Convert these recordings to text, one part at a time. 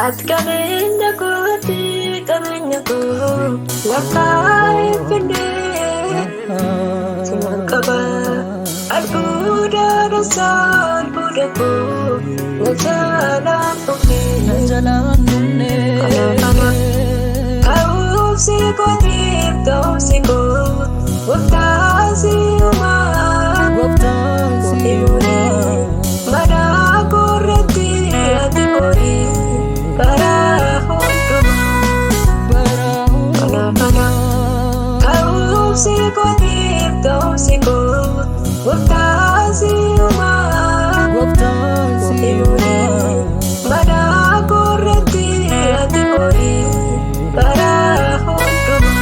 Ati qabeenya kooti qabeenya koo lakkaa'ee fidee siman qaba albuuda dhoosaa albuuda koo na jalaan dhufnee ka'uufsi kootiif ta'uufsi koo gooftaasi uumaa himuunii mana koorratti ati moorii bara hundumaa ka'uufsi kootiif ta'uufsi koo gooftaasi uumaa himuunii mana koorratti ati moorii bara hundumaa.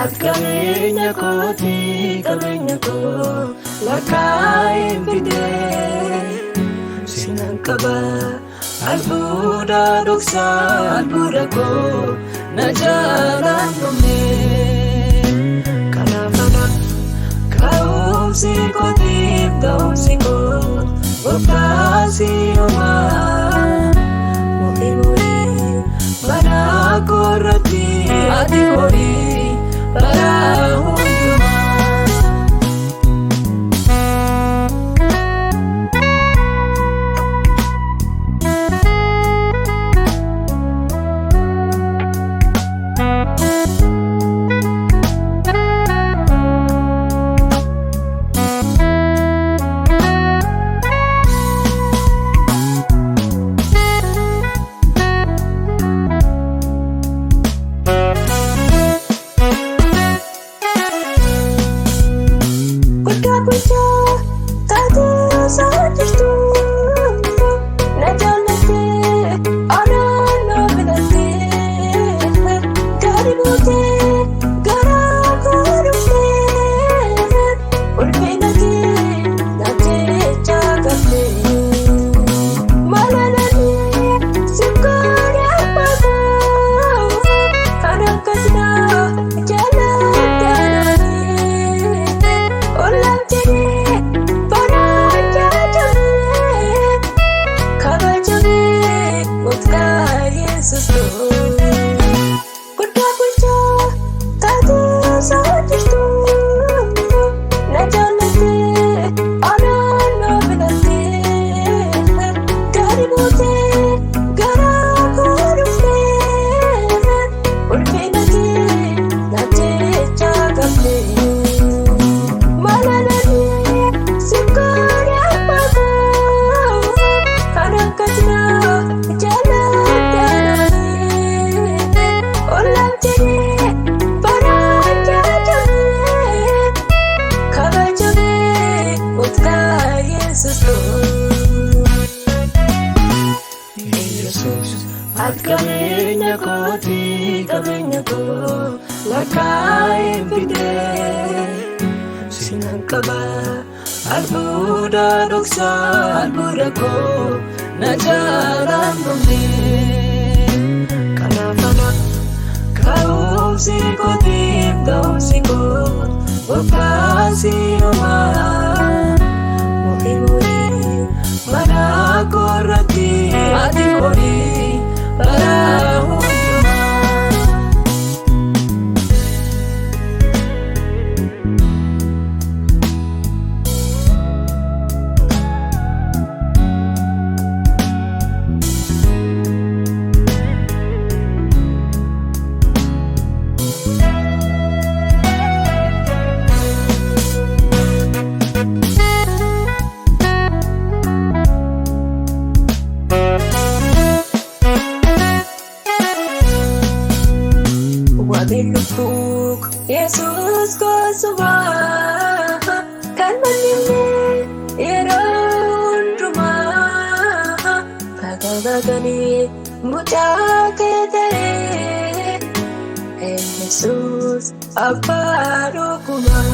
Ati qabeenya kooti qabeenya koo lakkaa'ee fidee sinan qaba albuuda dhoksaa albuuda koo na jalaan dhumee kanaaf ka'uufsi kootiif ta'uufsi koo gooftaasi uumaa himuunii mana koorratti ati moorii bara hundumaa. Yesus ati qabeenya kooti qabeenya koo lakkaa'in fidee sinan qaba albuuda dhoksaa albuuda koo na jaalaan dhumee kanaafana ka'umsi kootiif ga'umsi koo waggaasi homaa muhimuri mana korratti ati horii bara hundumaa. Wabilutuk Yesus kosubah kan menimbe yeroo hundumaa bagani mucaa kee ta'e Yesus abbaa dhugumaa.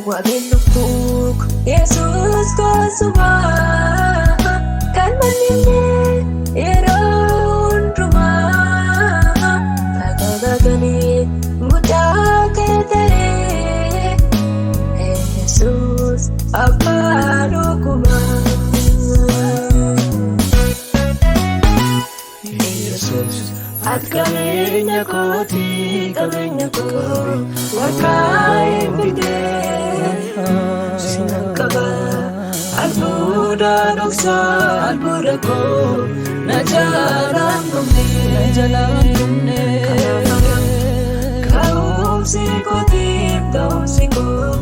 Wabilutuk Yesus kosubah kan menimbe yeroo hundumaa bagani mucaa kee ta'e Yesus abbaa dhugumaa. Yesus ati qabeenya kooti qabeenya koo lakkaa'in fidee sinan qaba albuuda dhoksaa albuuda koo na jaalaan dhumee ka'umsi kootiif ga'umsi koo